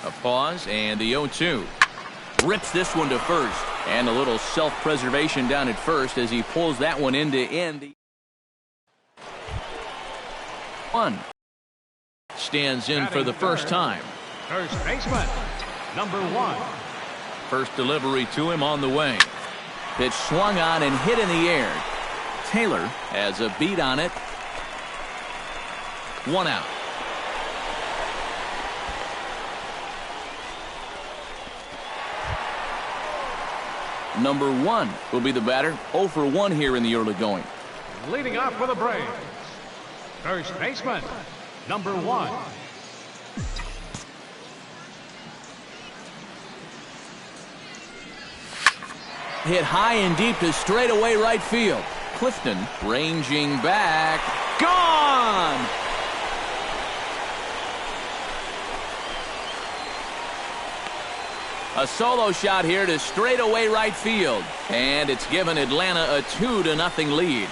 A pause and the 0-2. Rips this one to first. And a little self-preservation down at first as he pulls that one into end. One. Stands in for the first time. First baseman, number 1. First delivery to him on the way. Pitch swung on and hit in the air. Taylor has a beat on it. 1 out. Number 1 will be the batter. 0 for 1 here in the early going. Leading off for the Braves, first baseman, number 1. Hit high and deep to straightaway right field. Clifton ranging back. Gone! A solo shot here to straightaway right field. And it's given Atlanta a 2-0 lead.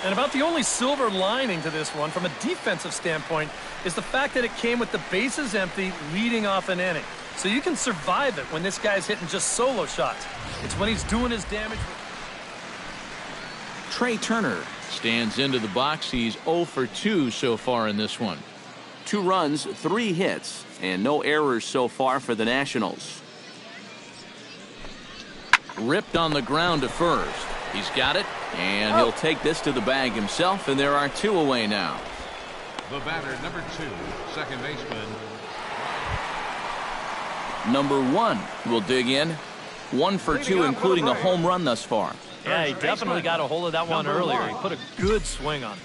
And about the only silver lining to this one from a defensive standpoint is the fact that it came with the bases empty leading off an inning. So you can survive it when this guy's hitting just solo shots. It's when he's doing his damage. Trey Turner stands into the box. He's 0 for 2 so far in this one. 2 runs, 3 hits, and no errors so far for the Nationals. Ripped on the ground to first. He's got it, and he'll take this to the bag himself, and there are 2 away now. The batter, number 2, second baseman. Number 1 will dig in. 1 for 2, including a home run thus far. Yeah, he definitely got a hold of that one earlier. He put a good swing on it.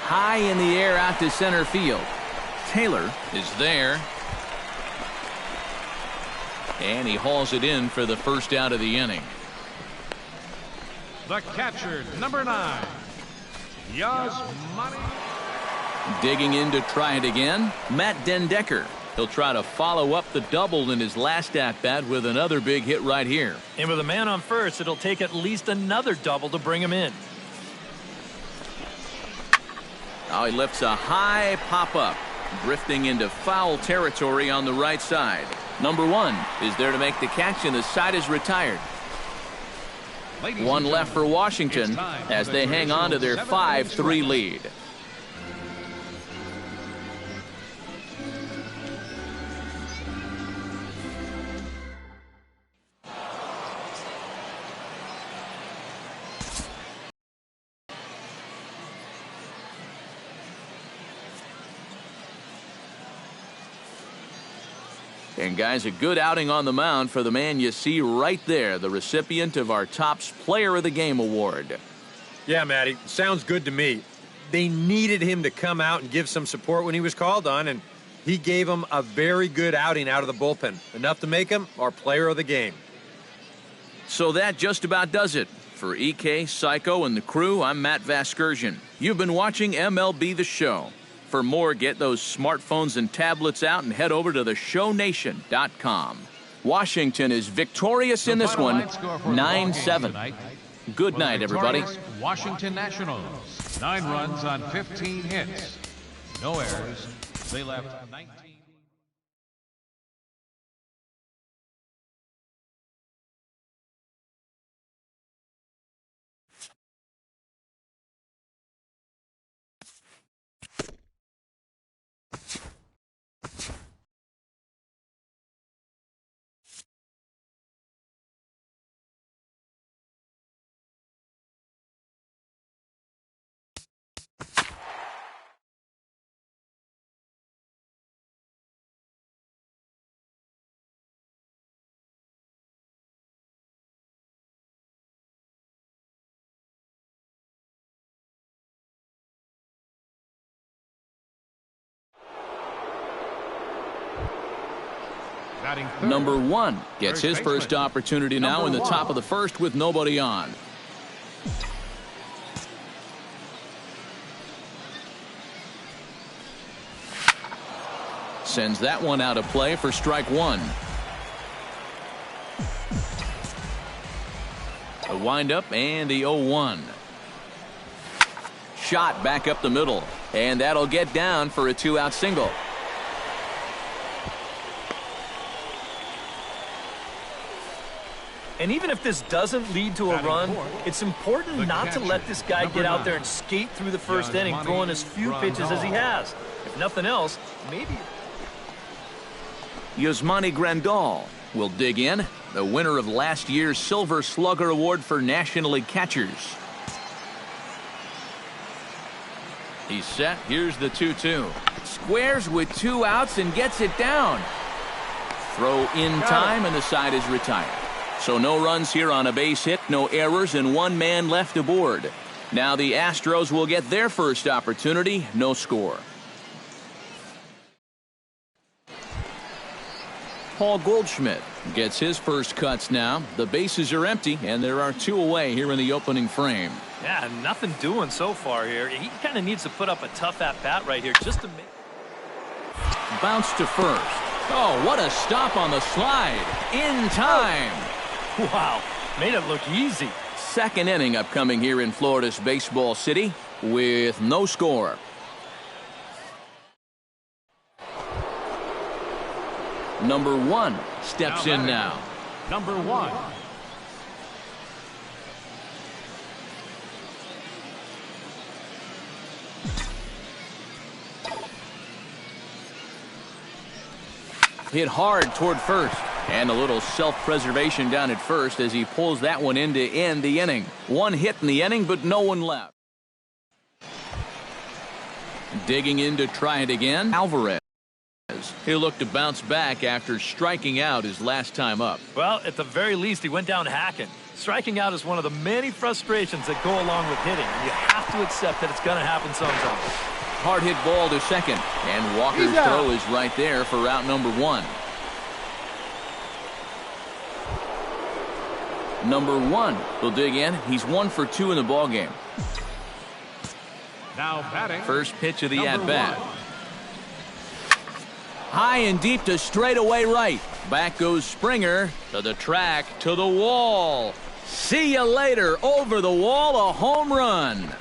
High in the air out to center field. Taylor is there. And he hauls it in for the first out of the inning. The catcher, number 9, Yasmani. Digging in to try it again, Matt Dendecker. He'll try to follow up the double in his last at-bat with another big hit right here. And with a man on first, it'll take at least another double to bring him in. Now he lifts a high pop-up, drifting into foul territory on the right side. Number 1 is there to make the catch, and the side is retired. 1 left for Washington as they hang on to their 5-3 lead. And guys, a good outing on the mound for the man you see right there, the recipient of our Topps Player of the Game award. Yeah, Matty, sounds good to me. They needed him to come out and give some support when he was called on, and he gave them a very good outing out of the bullpen. Enough to make him our Player of the Game. So that just about does it. For EK, Psycho, and the crew, I'm Matt Vasgersian. You've been watching MLB The Show. For more, get those smartphones and tablets out and head over to theShowNation.com. Washington is victorious in this one, 9-7. Good night, everybody. Washington Nationals, 9 runs on 15 hits. No errors. They left 19. Number 1 gets his first opportunity now in the top of the first with nobody on. Sends that one out of play for strike 1. A windup and the 0-1. shot back up the middle, and that'll get down for a 2-out single. And even if this doesn't lead to a run, it's important not to let this guy get out there and skate through the first inning, throwing as few pitches as he has. If nothing else, maybe... Yasmani Grandal will dig in, the winner of last year's Silver Slugger Award for National League catchers. He's set. Here's the 2-2. Squares with 2 outs and gets it down. Throw in time, and the side is retired. So no runs here on a base hit, no errors, and 1 man left aboard. Now the Astros will get their first opportunity, no score. Paul Goldschmidt gets his first cuts now. The bases are empty, and there are 2 away here in the opening frame. Yeah, nothing doing so far here. He kind of needs to put up a tough at-bat right here just to make... Bounce to first. Oh, what a stop on the slide. In time. Wow, made it look easy. Second inning upcoming here in Florida's Baseball City with no score. Number 1 steps in now. Number 1. Hit hard toward first. And a little self-preservation down at first as he pulls that one in to end the inning. 1 hit in the inning, but no one left. Digging in to try it again, Alvarez. He'll look to bounce back after striking out his last time up. Well, at the very least, he went down hacking. Striking out is one of the many frustrations that go along with hitting. You have to accept that it's going to happen sometimes. Hard hit ball to second, and Walker's throw is right there for out number 1. Number 1 will dig in. He's 1 for 2 in the ballgame. Now batting. First pitch of the at-bat. High and deep to straightaway right. Back goes Springer to the track, to the wall. See you later. Over the wall, a home run.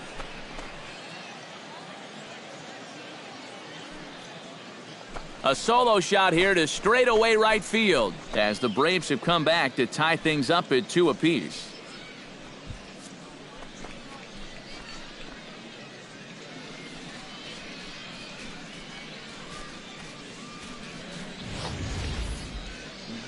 A solo shot here to straightaway right field as the Braves have come back to tie things up at 2 apiece.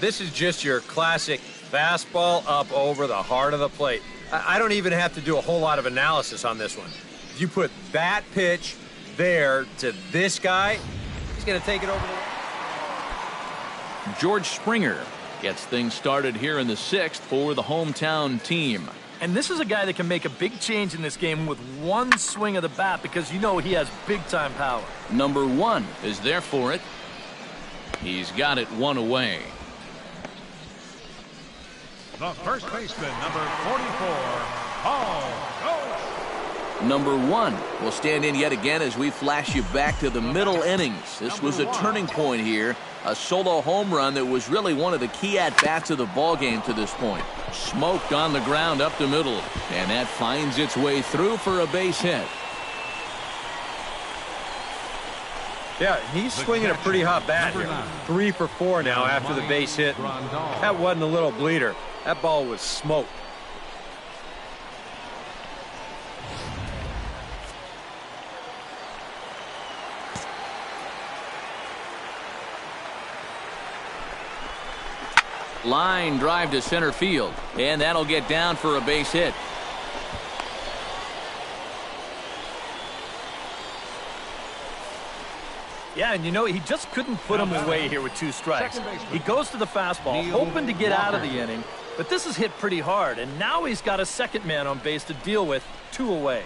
This is just your classic fastball up over the heart of the plate. I don't even have to do a whole lot of analysis on this one. If you put that pitch there to this guy, he's going to take it over the... George Springer gets things started here in the 6th for the hometown team. And this is a guy that can make a big change in this game with 1 swing of the bat because you know he has big-time power. Number 1 is there for it. He's got it 1 away. The first baseman, number 44, Paul Goldschmidt. Number 1 will stand in yet again as we flash you back to the middle innings. This was a turning point here. A solo home run that was really one of the key at-bats of the ballgame to this point. Smoked on the ground up the middle, and that finds its way through for a base hit. Yeah, he's swinging a pretty hot bat here. 3 for 4 now after the base hit. That wasn't a little bleeder. That ball was smoked. Line drive to center field, and that'll get down for a base hit. Yeah, and you know, he just couldn't put him away here with 2 strikes. He goes to the fastball, hoping to get out of the inning, but this is hit pretty hard, and now he's got a second man on base to deal with, 2 away.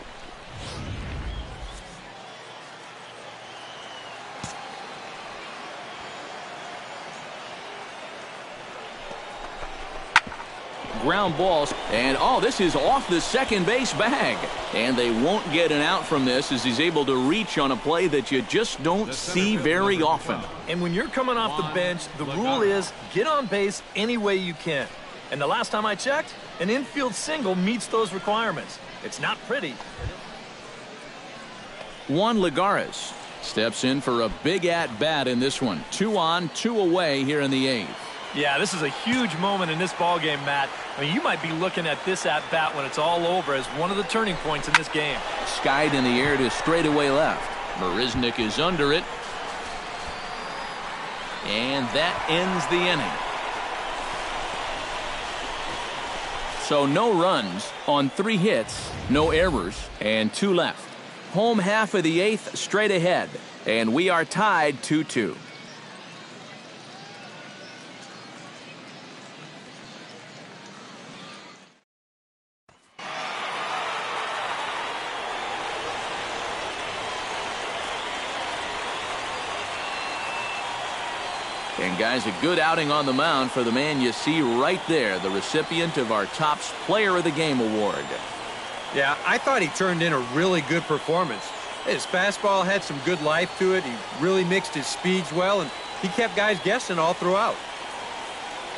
Ground balls, and this is off the second base bag, and they won't get an out from this as he's able to reach on a play that you just don't see very often. And when you're coming off the bench, the rule is get on base any way you can. And the last time I checked, an infield single meets those requirements. It's not pretty. Juan Lagares steps in for a big at-bat in this one. 2 on, 2 away here in the 8th. Yeah, this is a huge moment in this ballgame, Matt. I mean, you might be looking at this at-bat when it's all over as one of the turning points in this game. Skied in the air to straightaway left. Marisnick is under it. And that ends the inning. So no runs on 3 hits, no errors, and 2 left. Home half of the 8th straight ahead, and we are tied 2-2. And guys, a good outing on the mound for the man you see right there, the recipient of our Topps Player of the Game award. Yeah, I thought he turned in a really good performance. His fastball had some good life to it. He really mixed his speeds well, and he kept guys guessing all throughout.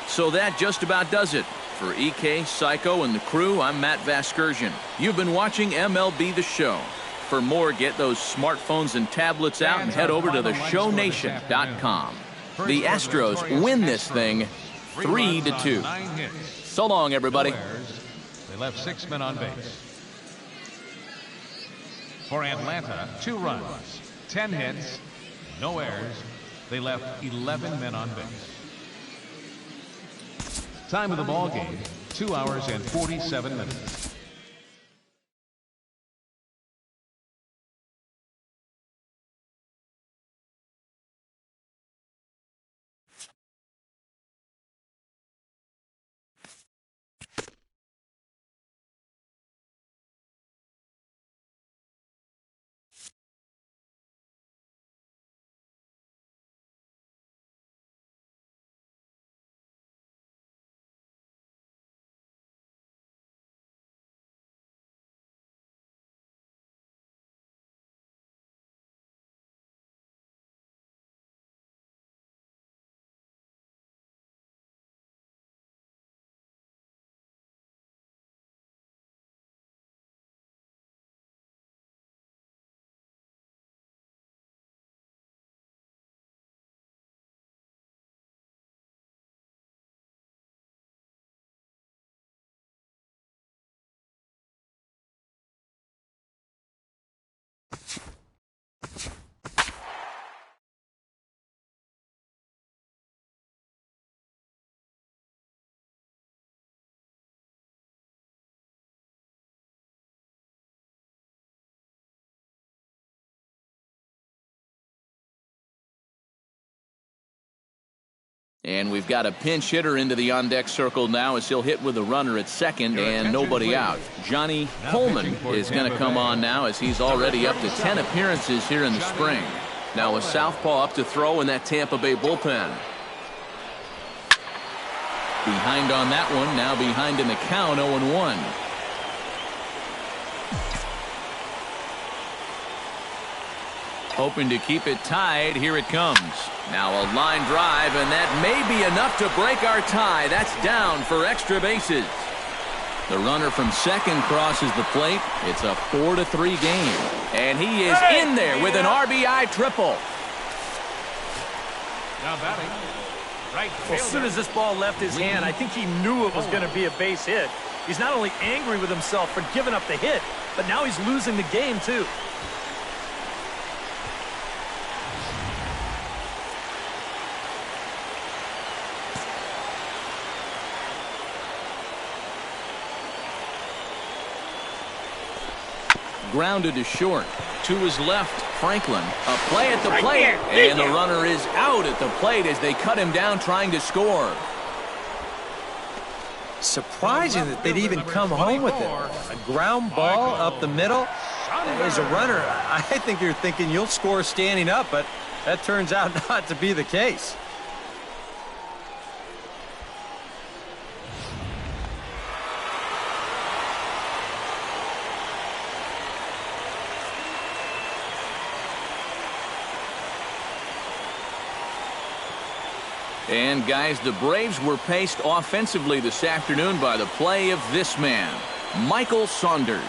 So that just about does it. For EK, Psycho, and the crew, I'm Matt Vasgersian. You've been watching MLB The Show. For more, get those smartphones and tablets out and head over to theshownation.com. The Astros win this thing 3-2. So long, everybody. They left 6 men on base. For Atlanta, 2 runs, 10 hits, no errors. They left 11 men on base. Time of the ball game, 2 hours and 47 minutes. And we've got a pinch hitter into the on-deck circle now as he'll hit with a runner at second and nobody out. Johnny Coleman is going to come on now as he's already up to 10 appearances here in the spring. Now a southpaw up to throw in that Tampa Bay bullpen. Behind on that one, now behind in the count, 0-1. Hoping to keep it tied. Here it comes. Now a line drive, and that may be enough to break our tie. That's down for extra bases. The runner from second crosses the plate. It's a 4-3 game. And he is in there with an RBI triple. Now batting. Right. Well, as soon as this ball left his hand, I think he knew it was going to be a base hit. He's not only angry with himself for giving up the hit, but now he's losing the game, too. Grounded to short. To his left, Franklin. A play at the plate. And the runner is out at the plate as they cut him down trying to score. Surprising that they'd even come home with it. A ground ball up the middle. As a runner, I think you're thinking you'll score standing up, but that turns out not to be the case. And guys, the Braves were paced offensively this afternoon by the play of this man, Michael Saunders.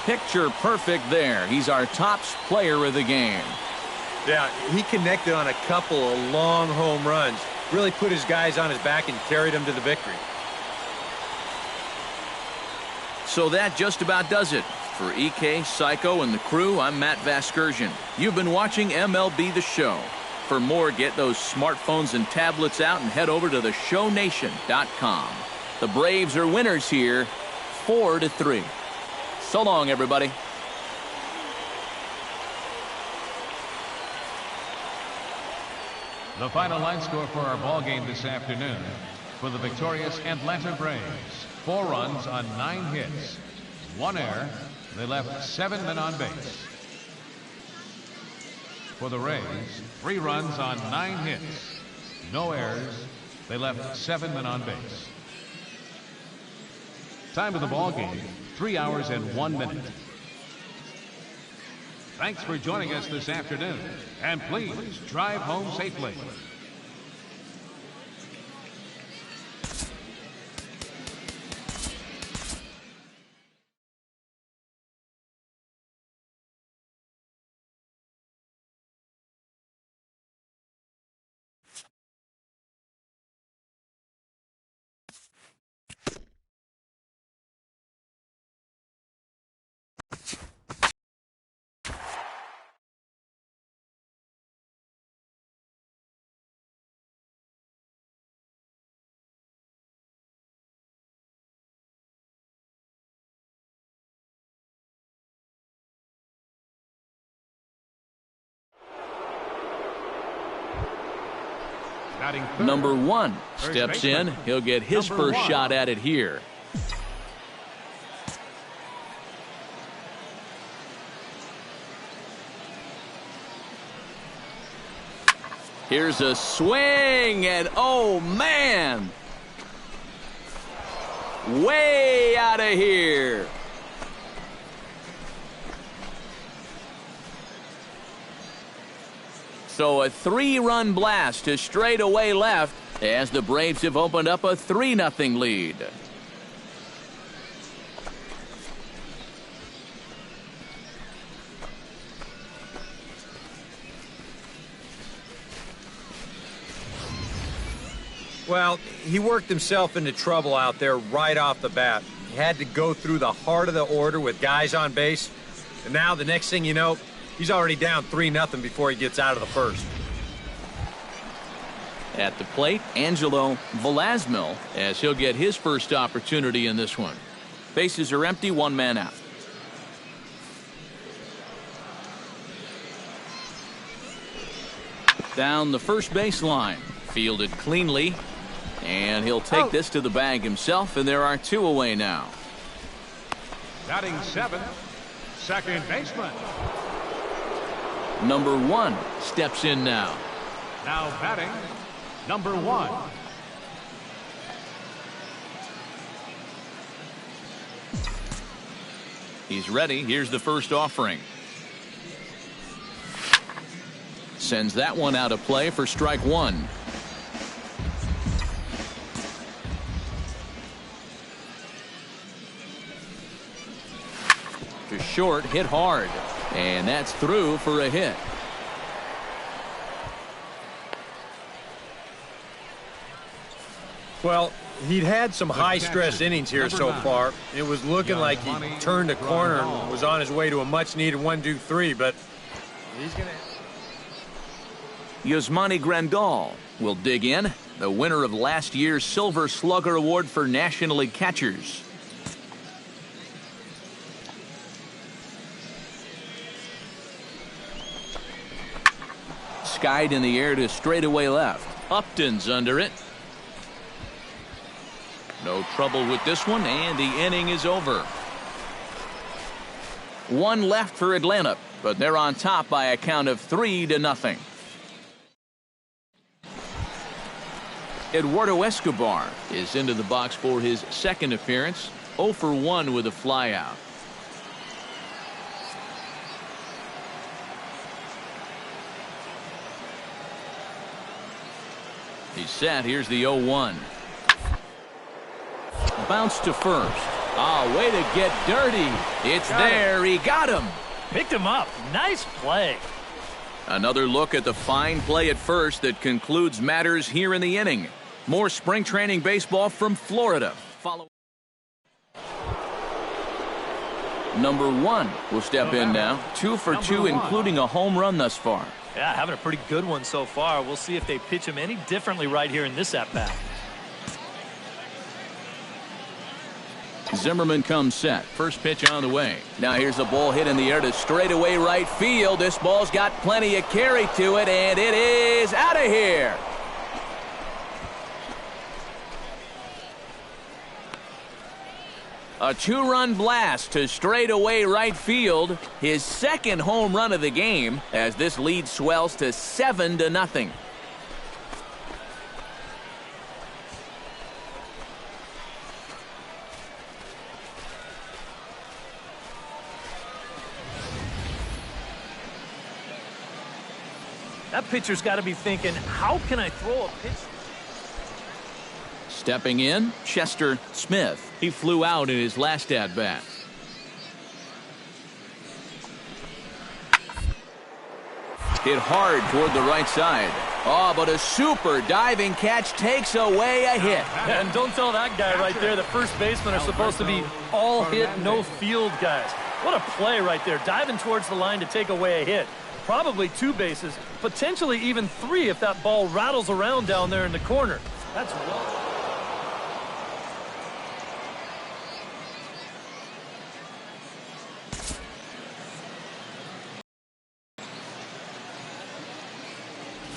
Picture perfect there. He's our top player of the game. Yeah, he connected on a couple of long home runs. Really put his guys on his back and carried them to the victory. So that just about does it. For EK, Psycho, and the crew, I'm Matt Vasgersian. You've been watching MLB The Show. For more, get those smartphones and tablets out and head over to theshownation.com. The Braves are winners here, 4-3. So long, everybody. The final line score for our ball game this afternoon for the victorious Atlanta Braves. 4 runs on 9 hits. 1 error. They left 7 men on base. For the Rays, 3 runs on 9 hits. No errors. They left 7 men on base. Time of the ball game, 3 hours and 1 minute. Thanks for joining us this afternoon, and please drive home safely. Number 1 steps in. He'll get his first shot at it here. Here's a swing, and oh man, way out of here. So a 3-run blast to straightaway left as the Braves have opened up a 3-0 lead. Well, he worked himself into trouble out there right off the bat. He had to go through the heart of the order with guys on base. And now the next thing you know, he's already down 3-0 before he gets out of the first. At the plate, Angelo Velasmil, as he'll get his first opportunity in this one. Bases are empty, 1 man out. Down the first baseline, fielded cleanly, and he'll take this to the bag himself, and there are 2 away now. Batting 7th, second baseman. Number 1 steps in now. Now batting, number 1. He's ready. Here's the first offering. Sends that one out of play for strike 1. To short, hit hard. And that's through for a hit. Well, he'd had some high-stress innings here so far. It was looking like he turned a corner and was on his way to a much-needed 1-2-3, but he's going to... Yasmani Grandal will dig in, the winner of last year's Silver Slugger Award for National League catchers. Skied in the air to straightaway left. Upton's under it. No trouble with this one, and the inning is over. 1 left for Atlanta, but they're on top by a count of 3-0. Eduardo Escobar is into the box for his second appearance. 0 for 1 with a flyout. He's set. Here's the 0-1. Bounce to first. Oh, way to get dirty. It's there. He got him. Picked him up. Nice play. Another look at the fine play at first that concludes matters here in the inning. More spring training baseball from Florida. Follow. Number 1 will step in now. 2 for 2, including a home run thus far. Yeah, having a pretty good one so far. We'll see if they pitch him any differently right here in this at-bat. Zimmerman comes set. First pitch on the way. Now here's a ball hit in the air to straightaway right field. This ball's got plenty of carry to it, and it is out of here. A 2-run blast to straightaway right field. His second home run of the game as this lead swells to 7-0. That pitcher's got to be thinking, how can I throw a pitch? Stepping in, Chester Smith. He flew out in his last at-bat. Hit hard toward the right side. Oh, but a super diving catch takes away a hit. And don't tell that guy right there that first basemen are supposed to be all hit, no field guys. What a play right there, diving towards the line to take away a hit. Probably 2 bases, potentially even 3 if that ball rattles around down there in the corner. That's well.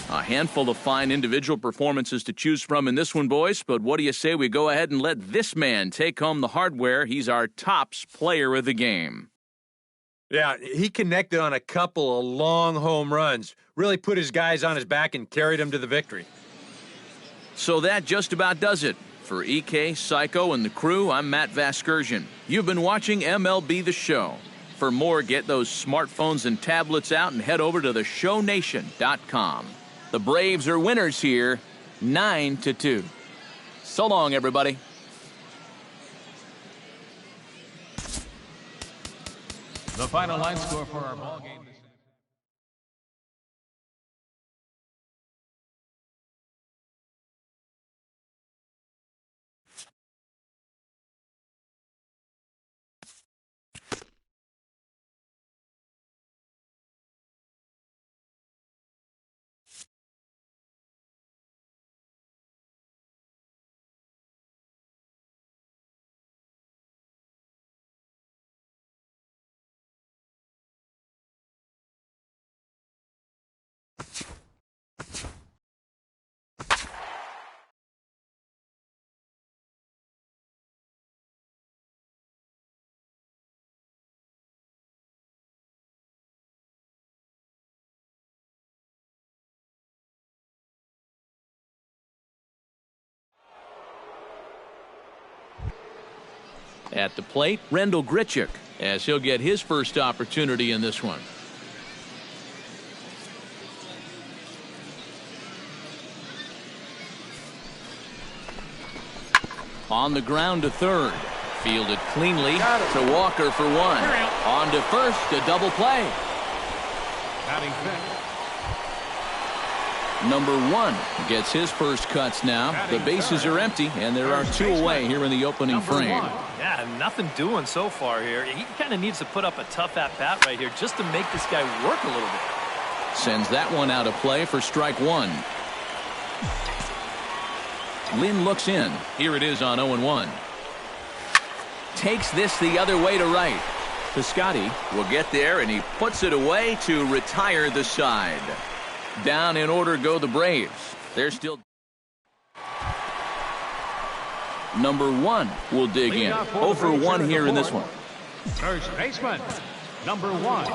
A handful of fine individual performances to choose from in this one, boys. But what do you say we go ahead and let this man take home the hardware? He's our tops player of the game. Yeah, he connected on a couple of long home runs. Really put his guys on his back and carried them to the victory. So that just about does it. For EK, Psycho, and the crew, I'm Matt Vasgersian. You've been watching MLB The Show. For more, get those smartphones and tablets out and head over to theshownation.com. The Braves are winners here, 9-2. So long, everybody. The final line score for our ball game. At the plate, Rendell Grichuk, as he'll get his first opportunity in this one. On the ground to third. Fielded cleanly to Walker for 1. On to first, a double play. Batting fifth. Number 1 gets his first cuts now. The bases are empty, and there are 2 away here in the opening frame. Yeah, nothing doing so far here. He kind of needs to put up a tough at-bat right here just to make this guy work a little bit. Sends that one out of play for strike 1. Lynn looks in. Here it is on 0-1. Takes this the other way to right. Piscotty will get there, and he puts it away to retire the side. Down in order go the Braves. They're still. Number 1 will dig in. 0 for 1 here in this one. First baseman, number 1.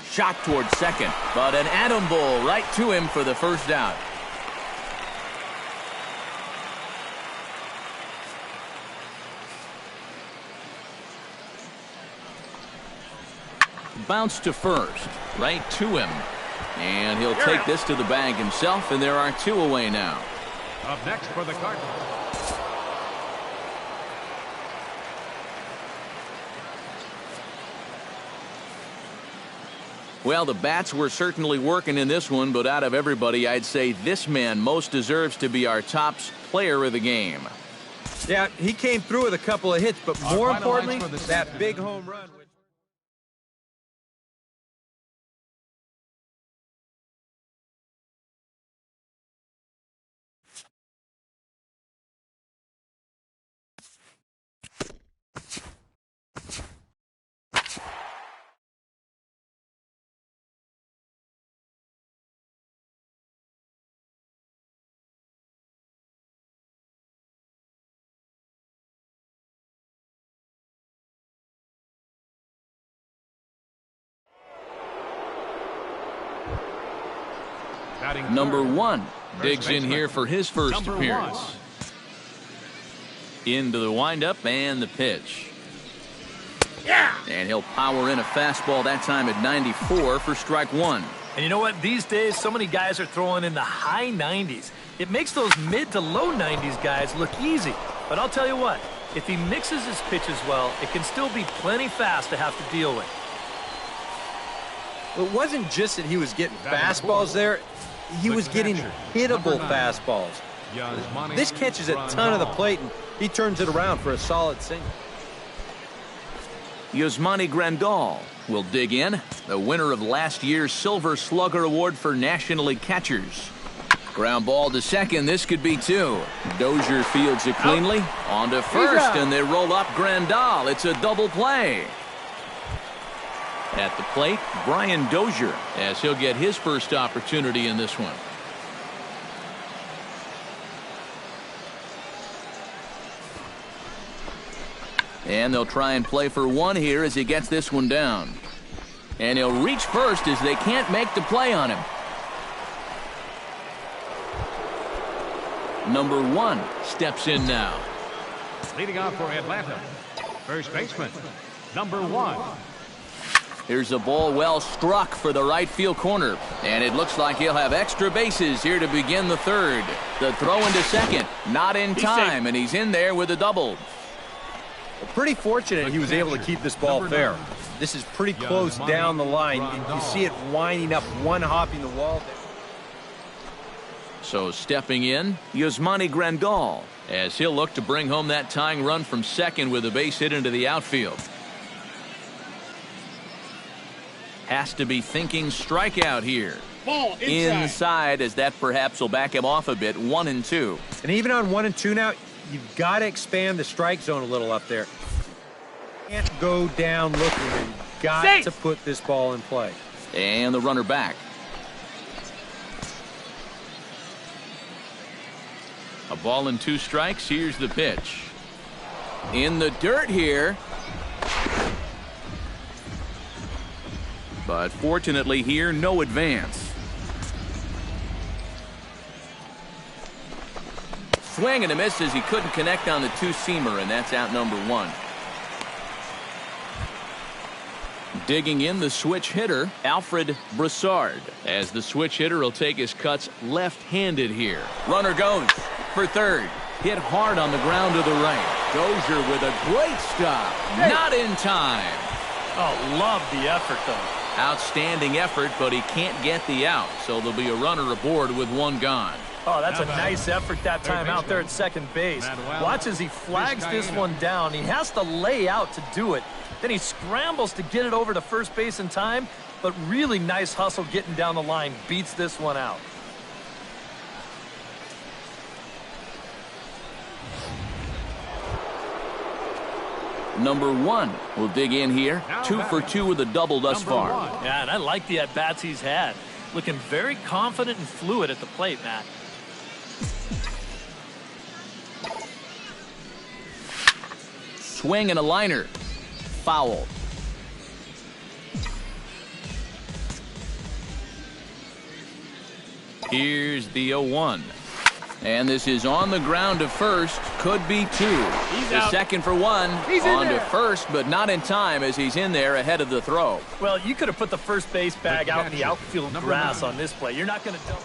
Shot towards second, but an atom ball right to him for the first out. Bounce to first, right to him. And he'll take this to the bag himself, and there are 2 away now. Up next for the Cardinals, Well, the bats were certainly working in this one, but out of everybody, I'd say this man most deserves to be our top player of the game. Yeah, he came through with a couple of hits, but more importantly, that big home run. Number 1 digs in here for his first appearance. Into the windup and the pitch. Yeah! And he'll power in a fastball that time at 94 for strike 1. And you know what? These days, so many guys are throwing in the high 90s. It makes those mid to low 90s guys look easy. But I'll tell you what, if he mixes his pitches well, it can still be plenty fast to have to deal with. It wasn't just that he was getting fastballs there. He was getting hittable fastballs. This catches a ton of the plate, and he turns it around for a solid single. Yasmani Grandal will dig in, the winner of last year's Silver Slugger Award for National League catchers. Ground ball to second. This could be 2. Dozier fields it cleanly. On to first, and they roll up Grandal. It's a double play. At the plate, Brian Dozier, as he'll get his first opportunity in this one. And they'll try and play for 1 here as he gets this one down. And he'll reach first as they can't make the play on him. Number 1 steps in now. Leading off for Atlanta, first baseman, number 1. Here's a ball well struck for the right field corner. And it looks like he'll have extra bases here to begin the 3rd. The throw into second, not in time, and he's in there with a double. Pretty fortunate he was able to keep this ball fair. This is pretty close down the line. You see it winding up, one hopping the wall. So stepping in, Yasmani Grandal, as he'll look to bring home that tying run from second with a base hit into the outfield. Has to be thinking strikeout here. Ball inside, as that perhaps will back him off a bit. 1-2. And even on 1-2 now, you've got to expand the strike zone a little up there. Can't go down looking. You've got to put this ball in play. And the runner back. A ball and 2 strikes. Here's the pitch. In the dirt here. But fortunately here, no advance. Swing and a miss as he couldn't connect on the 2-seamer, and that's out number 1. Digging in the switch hitter, Alfred Broussard, as the switch hitter will take his cuts left-handed here. Runner goes for 3rd. Hit hard on the ground to the right. Dozier with a great stop. Not in time. Oh, love the effort, though. Outstanding effort, but he can't get the out, so there'll be a runner aboard with 1 gone. Oh, that's a nice effort that time out there at second base. Watch as he flags this one down. He has to lay out to do it. Then he scrambles to get it over to first base in time, but really nice hustle getting down the line. Beats this one out. Number 1 will dig in here. 2 for 2 with a double thus far. Yeah, and I like the at-bats he's had. Looking very confident and fluid at the plate, Matt. Swing and a liner. Foul. Here's the 0-1. And this is on the ground to first. Could be 2. The second for 1. On to first, but not in time as he's in there ahead of the throw. Well, you could have put the first base bag out in the outfield grass on this play. You're not going to dump.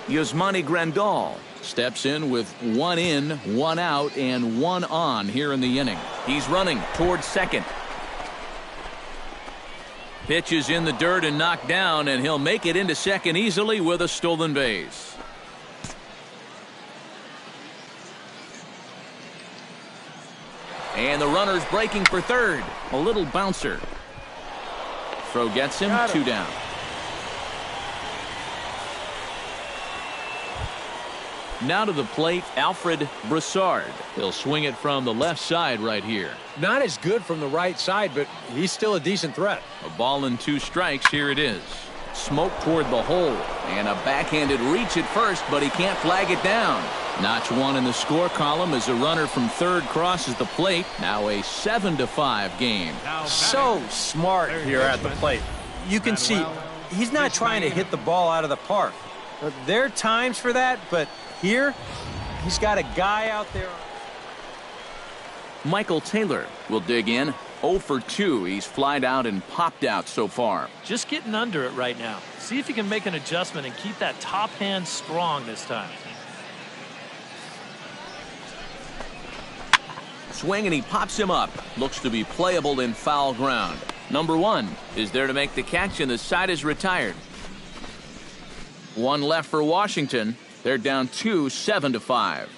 Yasmani Grandal steps in with 1 in, 1 out, and 1 on here in the inning. He's running towards second. Pitch is in the dirt and knocked down, and he'll make it into second easily with a stolen base. And the runner's breaking for third. A little bouncer. Throw gets him, 2 down. Now to the plate, Alfred Broussard. He'll swing it from the left side right here. Not as good from the right side, but he's still a decent threat. A ball and 2 strikes. Here it is. Smoke toward the hole. And a backhanded reach at first, but he can't flag it down. Notch 1 in the score column as a runner from third crosses the plate. Now a 7-5 game. So smart here at the plate. You can see he's not trying to hit the ball out of the park. There are times for that, but here he's got a guy out there. Michael Taylor will dig in. 0 for 2. He's flied out and popped out so far. Just getting under it right now. See if you can make an adjustment and keep that top hand strong this time. Swing, and he pops him up. Looks to be playable in foul ground. Number 1 is there to make the catch, and the side is retired. 1 left for Washington. They're down 2, 7-5.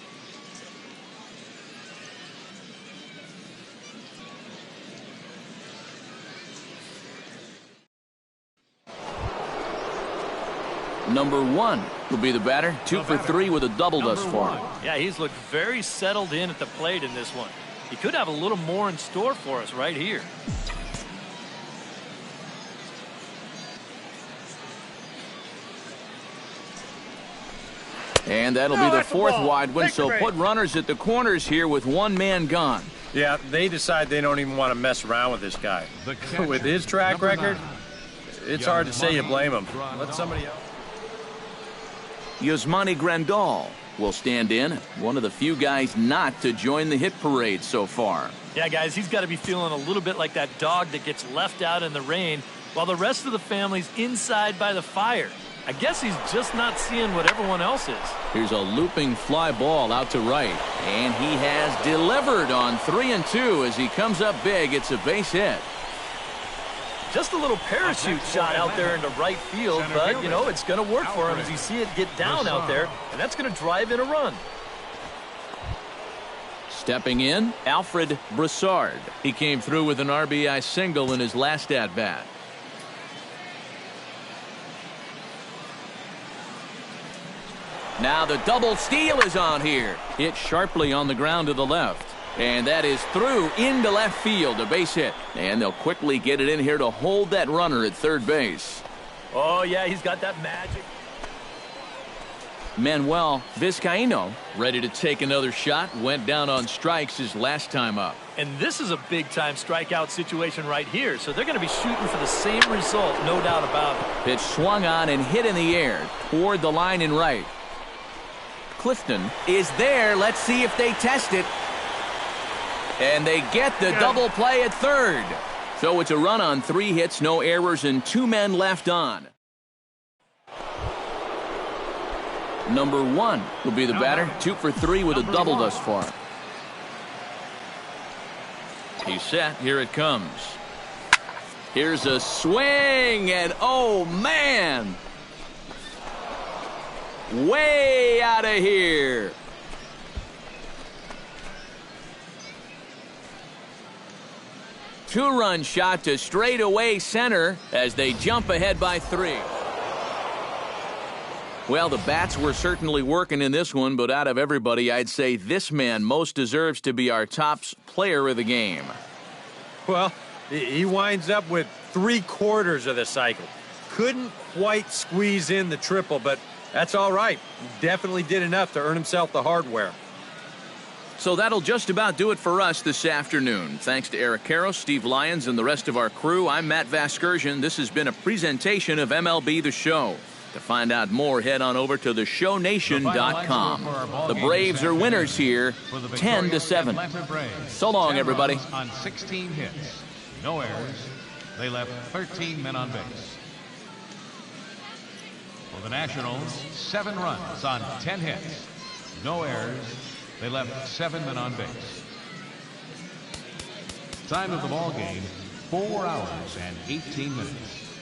Number 1 will be the batter. 2 for 3 with a double thus far. Yeah, he's looked very settled in at the plate in this one. He could have a little more in store for us right here. And that'll be the 4th wide one, so put runners at the corners here with 1 man gone. Yeah, they decide they don't even want to mess around with this guy. With his track record, it's hard to say you blame him. Let somebody else. Yasmani Grandal will stand in. One of the few guys not to join the hit parade so far. Yeah, guys, he's got to be feeling a little bit like that dog that gets left out in the rain while the rest of the family's inside by the fire. I guess he's just not seeing what everyone else is. Here's a looping fly ball out to right. And he has delivered on 3 and 2 as he comes up big. It's a base hit. Just a little parachute shot out there into right field, but, you know, it's going to work for him as you see it get down out there, and that's going to drive in a run. Stepping in, Alfred Broussard. He came through with an RBI single in his last at-bat. Now the double steal is on here. Hit sharply on the ground to the left. And that is through into left field, a base hit. And they'll quickly get it in here to hold that runner at third base. Oh, yeah, he's got that magic. Manuel Vizcaíno ready to take another shot. Went down on strikes his last time up. And this is a big-time strikeout situation right here, so they're going to be shooting for the same result, no doubt about it. Pitch swung on and hit in the air toward the line and right. Clifton is there. Let's see if they test it. And they get the double play at third. So it's a run on 3 hits, no errors, and 2 men left on. Number 1 will be the batter. 2 for 3 with a double thus far. He's set. Here it comes. Here's a swing, and oh, man. Way out of here. Two-run shot to straightaway center as they jump ahead by 3. Well, the bats were certainly working in this one, but out of everybody, I'd say this man most deserves to be our top player of the game. Well, he winds up with 3/4 of the cycle. Couldn't quite squeeze in the triple, but that's all right. He definitely did enough to earn himself the hardware. So that'll just about do it for us this afternoon. Thanks to Eric Caro, Steve Lyons, and the rest of our crew. I'm Matt Vasgersian. This has been a presentation of MLB The Show. To find out more, head on over to theshownation.com. The Braves are winners here, 10-7. So long, everybody. On 16 hits, no errors. They left 13 men on base. For the Nationals, 7 runs on 10 hits, no errors. They left 7 men on base. Time of the ball game, 4 hours and 18 minutes.